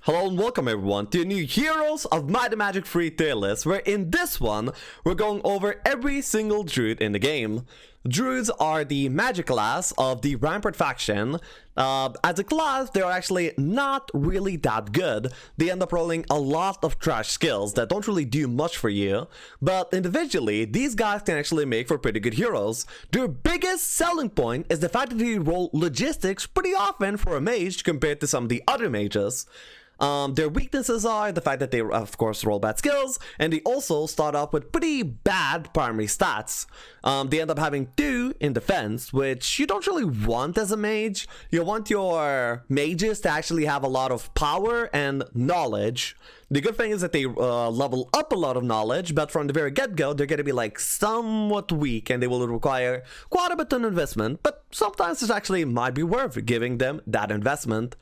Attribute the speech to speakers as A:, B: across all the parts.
A: Hello and welcome everyone to a new Heroes of Might and Magic free tier list, where in this one, we're going over every single Druid in the game. Druids are the magic class of the Rampart faction. As a class, they're actually not really that good. They end up rolling a lot of trash skills that don't really do much for you, but individually, these guys can actually make for pretty good heroes. Their biggest selling point is the fact that they roll logistics pretty often for a mage compared to some of the other mages. Their weaknesses are the fact that they, of course, roll bad skills, and they also start off with pretty bad primary stats. They end up having 2 in defense, which you don't really want as a mage. You want your mages to actually have a lot of power and knowledge. The good thing is that they level up a lot of knowledge, but from the very get-go, they're going to be like somewhat weak, and they will require quite a bit of investment, but sometimes it actually might be worth giving them that investment.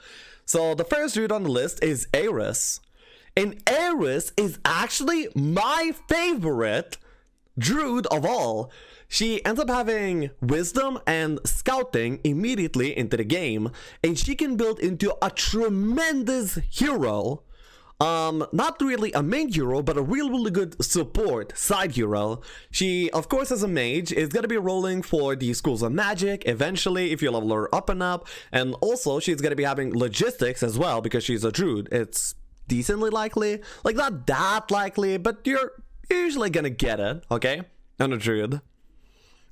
A: So the first Druid on the list is Aerys. And Aerys is actually my favorite Druid of all. She ends up having Wisdom and Scouting immediately into the game, and she can build into a tremendous hero. Not really a main hero, but a really good support side hero. She, of course, as a mage, is gonna be rolling for the schools of magic eventually if you level her up and up, and also she's gonna be having logistics as well because she's a druid. It's decently likely, like not that likely, but you're usually gonna get it, okay, on a druid.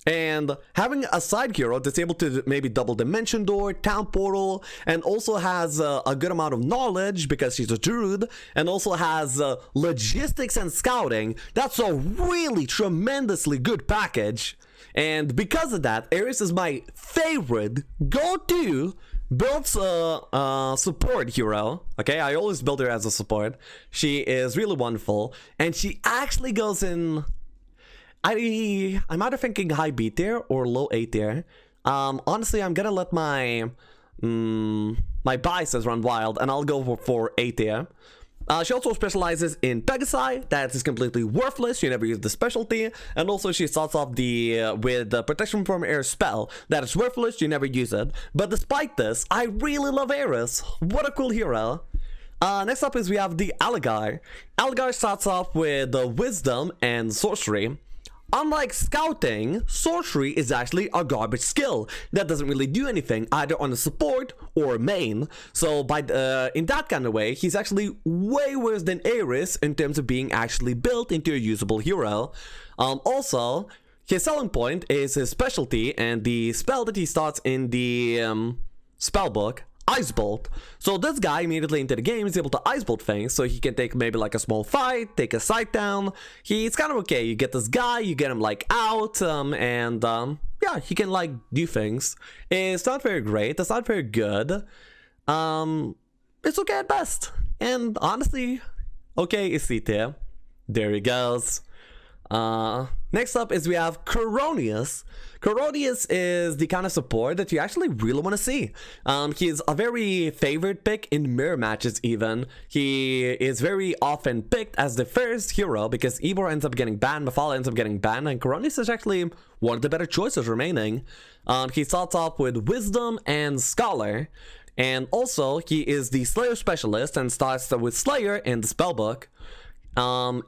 A: And having a side hero that's able to maybe double dimension door, town portal, and also has a good amount of knowledge because she's a druid, and also has logistics and scouting, that's a really tremendously good package. And because of that, Aerys is my favorite go-to builds support hero. Okay, I always build her as a support. She is really wonderful, and she actually goes in... I'm either thinking high B tier or low A tier. Honestly, I'm gonna let my my biases run wild, and I'll go for A tier. She also specializes in Pegasi. That is completely worthless. You never use the specialty. And also she starts off with the protection from air spell. That is worthless. You never use it. But despite this, I really love Aerys. What a cool hero. Next up is we have the Alligar. Alligar starts off with Wisdom and Sorcery. Unlike Scouting, Sorcery is actually a garbage skill that doesn't really do anything either on the support or main. So in that kind of way, he's actually way worse than Aerys in terms of being actually built into a usable hero. Also, his selling point is his specialty and the spell that he starts in the spell book. Ice Bolt. So this guy immediately into the game is able to Ice Bolt things, so he can take maybe like a small fight, take a site down. He's kind of okay. You get this guy, you get him like out, yeah, he can like do things. It's not very great, it's not very good. It's okay at best. And honestly, okay is C tier. There he goes. Next up is we have Coronius. Coronius is the kind of support that you actually really want to see. He is a very favorite pick in mirror matches even. He is very often picked as the first hero because Ivor ends up getting banned, Mafala ends up getting banned, and Coronius is actually one of the better choices remaining. He starts off with Wisdom and Scholar, and also he is the Slayer specialist and starts with Slayer in the spellbook.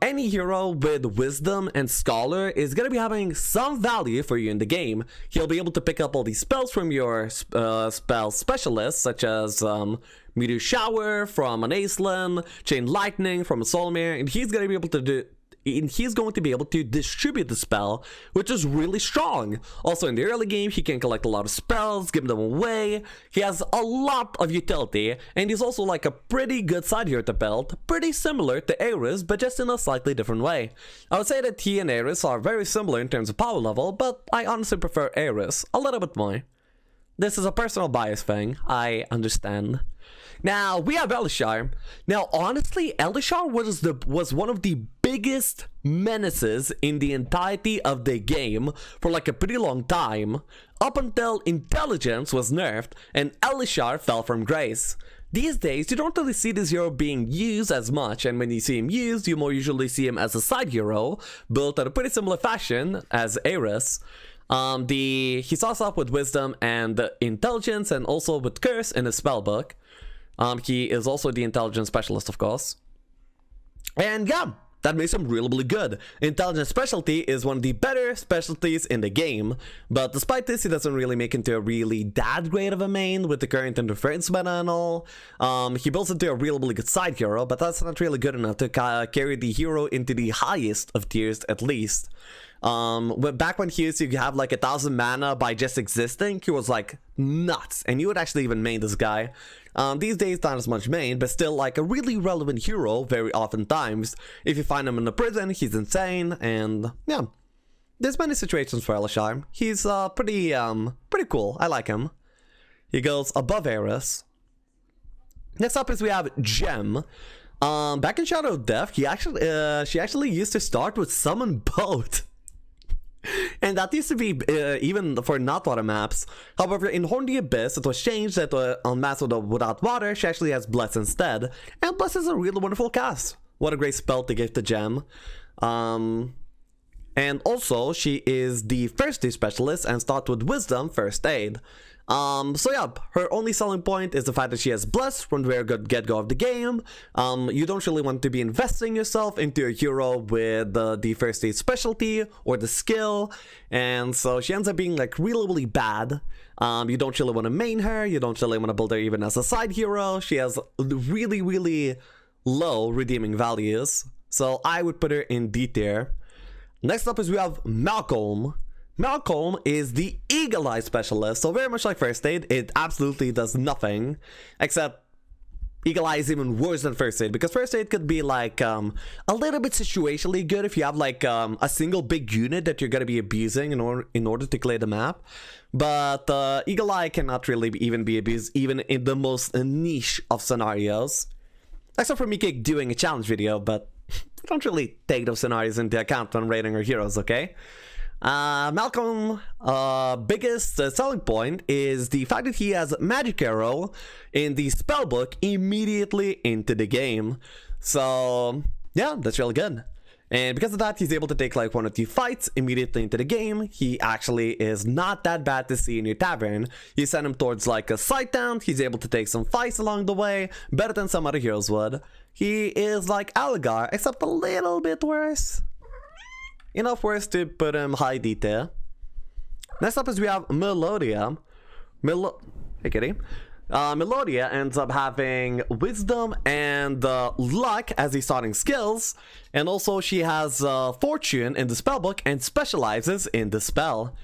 A: Any hero with Wisdom and Scholar is going to be having some value for you in the game. He'll be able to pick up all these spells from your spell specialists, such as Meteor Shower from an Aislan, Chain Lightning from a Solmir, and he's going to be able to distribute the spell, which is really strong. Also in the early game, he can collect a lot of spells, give them away. He has a lot of utility, and he's also like a pretty good side hero to build, pretty similar to Aerys, but just in a slightly different way. I would say that he and Aerys are very similar in terms of power level, but I honestly prefer Aerys a little bit more. This is a personal bias thing, I understand. Now, we have Elishar. Now, honestly, Elishar was one of the biggest menaces in the entirety of the game for like a pretty long time, up until Intelligence was nerfed and Elishar fell from grace. These days, you don't really see this hero being used as much, and when you see him used, you more usually see him as a side hero, built in a pretty similar fashion as Aerys. He starts off with Wisdom and Intelligence, and also with Curse in his spellbook. He is also the intelligence specialist, of course. And yeah, that makes him really, really good. Intelligence specialty is one of the better specialties in the game, but despite this, he doesn't really make into a really that great of a main with the current interference meta and all. He builds into a really, really good side hero, but that's not really good enough to carry the hero into the highest of tiers at least. Back when he used to have like 1,000 mana by just existing, he was like nuts, and you would actually even main this guy. These days not as much main, but still like a really relevant hero very often times. If you find him in a prison, he's insane, and yeah. There's many situations for Elishar. He's pretty cool. I like him. He goes above Aerys. Next up is we have Gem. Back in Shadow of Death, she actually used to start with Summon Boat. And that used to be even for not water maps. However, in Horn the Abyss, it was changed that on maps without water, she actually has Bless instead. And Bless is a really wonderful cast. What a great spell to give to Gem. And also, she is the first aid specialist and starts with Wisdom First Aid. So yeah, her only selling point is the fact that she has Bless from the very good get-go of the game. You don't really want to be investing yourself into a hero with the first aid specialty or the skill, and so she ends up being like really, really bad. You don't really want to main her, you don't really want to build her even as a side hero. She has really, really low redeeming values, so I would put her in D tier. Next up is we have Malcolm. Malcolm is the Eagle Eye specialist, so very much like First Aid, it absolutely does nothing, except Eagle Eye is even worse than First Aid, because First Aid could be like a little bit situationally good if you have like a single big unit that you're going to be abusing in order to clear the map, but Eagle Eye cannot really even be abused even in the most niche of scenarios, except for me doing a challenge video, but don't really take those scenarios into account when rating our heroes, okay? Malcolm, biggest selling point is the fact that he has Magic Arrow in the spellbook immediately into the game. So yeah, that's really good. And because of that, he's able to take like 1 or 2 fights immediately into the game. He actually is not that bad to see in your tavern. You send him towards like a side town, he's able to take some fights along the way, better than some other heroes would. He is like Algar, except a little bit worse. Enough worse to put him high detail. Next up is we have Merlotium. Hey kitty. Melodia ends up having Wisdom and Luck as the starting skills, and also she has Fortune in the spellbook and specializes in the spell.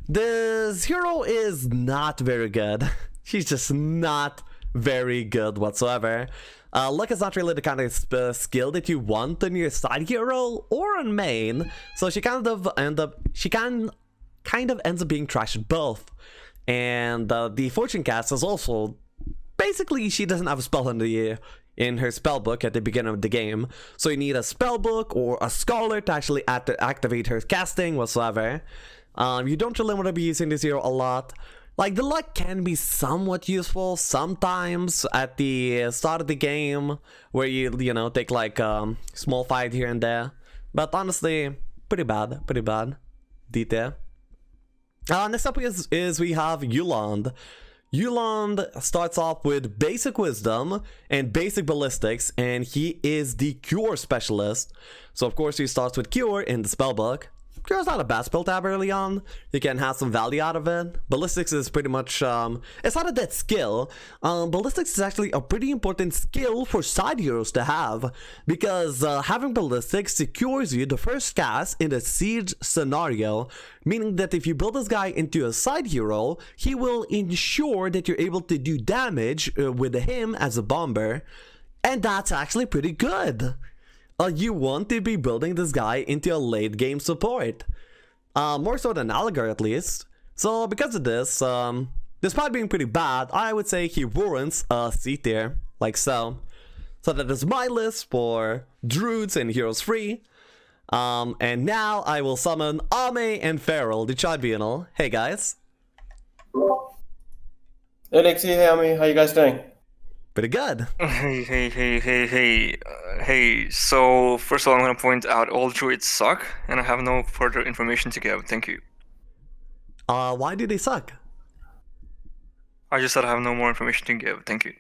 A: This hero is not very good. She's just not very good whatsoever. Luck is not really the kind of skill that you want in your side hero or on main, so she kind of ends up being trashed at both. And the Fortune cast is also basically she doesn't have a spell in her spellbook at the beginning of the game, so you need a spellbook or a scholar to actually activate her casting whatsoever. You don't really want to be using this hero a lot. Like, the luck can be somewhat useful sometimes at the start of the game, where you know, take like small fight here and there. But honestly, pretty bad. Detail. Next up is we have Yulonde. Yulonde starts off with basic wisdom and basic ballistics, and he is the cure specialist. So of course he starts with cure in the spellbook. Cure's not a bad spell to have early on. You can have some value out of it. Ballistics is pretty much, it's not a dead skill. Ballistics is actually a pretty important skill for side heroes to have, because having ballistics secures you the first cast in a siege scenario, meaning that if you build this guy into a side hero, he will ensure that you're able to do damage with him as a bomber, and that's actually pretty good. You want to be building this guy into a late game support. More so than Algar at least. So because of this, despite being pretty bad, I would say he warrants a C tier, like so. So that is my list for Druids and Heroes Free. And now I will summon Ame and Feral, the Tribunal. Hey guys.
B: Hey Lexi, hey Ame, how you guys doing?
A: Pretty good.
C: Hey, so first of all, I'm gonna point out all druids suck, and I have no further information to give. Thank you.
A: Why do they suck?
C: I just said I have no more information to give. Thank you.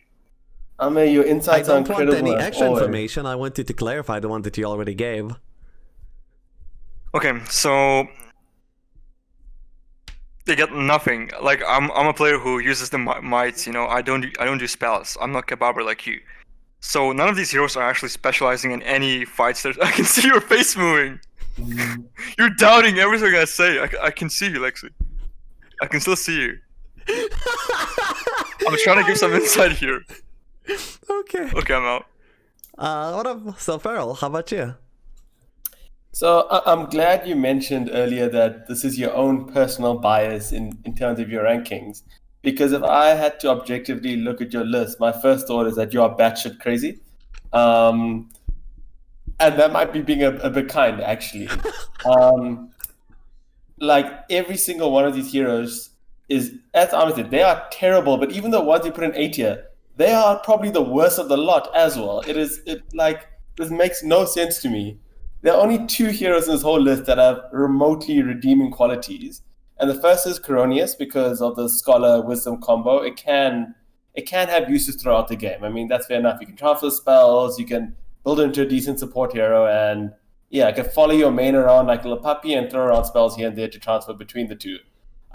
B: I mean, your
A: I
B: insights are
A: don't want
B: incredible.
A: any
B: as
A: extra
B: always.
A: information. I wanted to clarify the one that you already gave.
C: Okay, so they get nothing. Like I'm a player who uses the mites. You know, I don't do spells. I'm not Kebaber like you. So none of these heroes are actually specializing in any fights. I can see your face moving. You're doubting everything I say. I can see you, Lexi. I can still see you. I'm trying to give some insight here.
A: Okay.
C: Okay, I'm out.
A: So Feral, how about you?
B: So I'm glad you mentioned earlier that this is your own personal bias in terms of your rankings. Because if I had to objectively look at your list, my first thought is that you are batshit crazy. And that might be being a bit kind, actually. Like every single one of these heroes is, as Amit said, they are terrible, but even the ones you put in A tier, they are probably the worst of the lot as well. This makes no sense to me. There are only 2 heroes in this whole list that have remotely redeeming qualities. And the first is Coronius because of the Scholar Wisdom combo. It can have uses throughout the game. I mean, that's fair enough. You can transfer spells, you can build it into a decent support hero, and yeah, I can follow your main around like a little puppy and throw around spells here and there to transfer between the 2.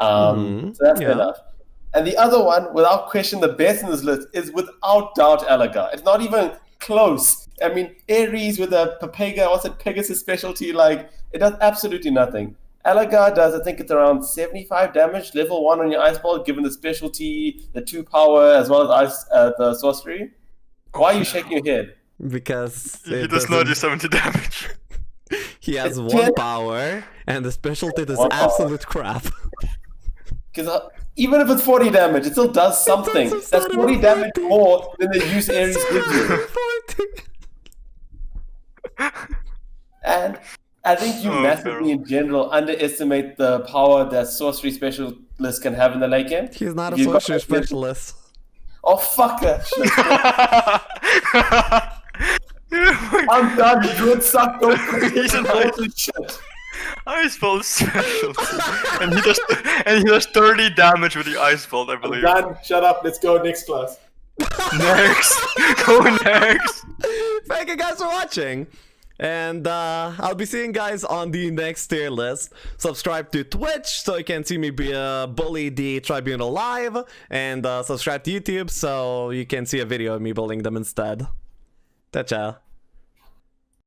B: So that's fair enough. And the other one, without question, the best in this list is without doubt Elgar. It's not even close. I mean, Aerys with a Pegasus specialty, like, it does absolutely nothing. Elgar does, I think it's around 75 damage, level 1 on your Ice Ball, given the specialty, the 2 power, as well as the sorcery. Why are you shaking your head?
A: Because
C: He does not do 70 damage.
A: he has
B: It's
A: 1
B: 10
A: power, and the specialty is
B: 1 power.
A: absolute crap.
B: Because even if it's 40 damage, it still does something.
A: does
B: That's
A: not
B: 40
A: even
B: damage
A: 40.
B: more than the use Aerys gives you. And I think you massively, in general, underestimate the power that sorcery specialists can have in the late game.
A: He's not a
B: You've got
A: sorcery
B: ideas-
A: specialist.
B: Oh, fuck that shit. I'm done. Druid suck. Don't
C: He's an
B: shit.
C: Ice Bolt specialty. and he does 30 damage with the Ice Bolt, I believe.
B: Done. Shut up. Let's go next class.
C: Next. Go next.
A: Thank you guys for watching. And I'll be seeing guys on the next tier list. Subscribe to Twitch so you can see me bully the Tribunal live. And subscribe to YouTube so you can see a video of me bullying them instead. Ciao, ciao.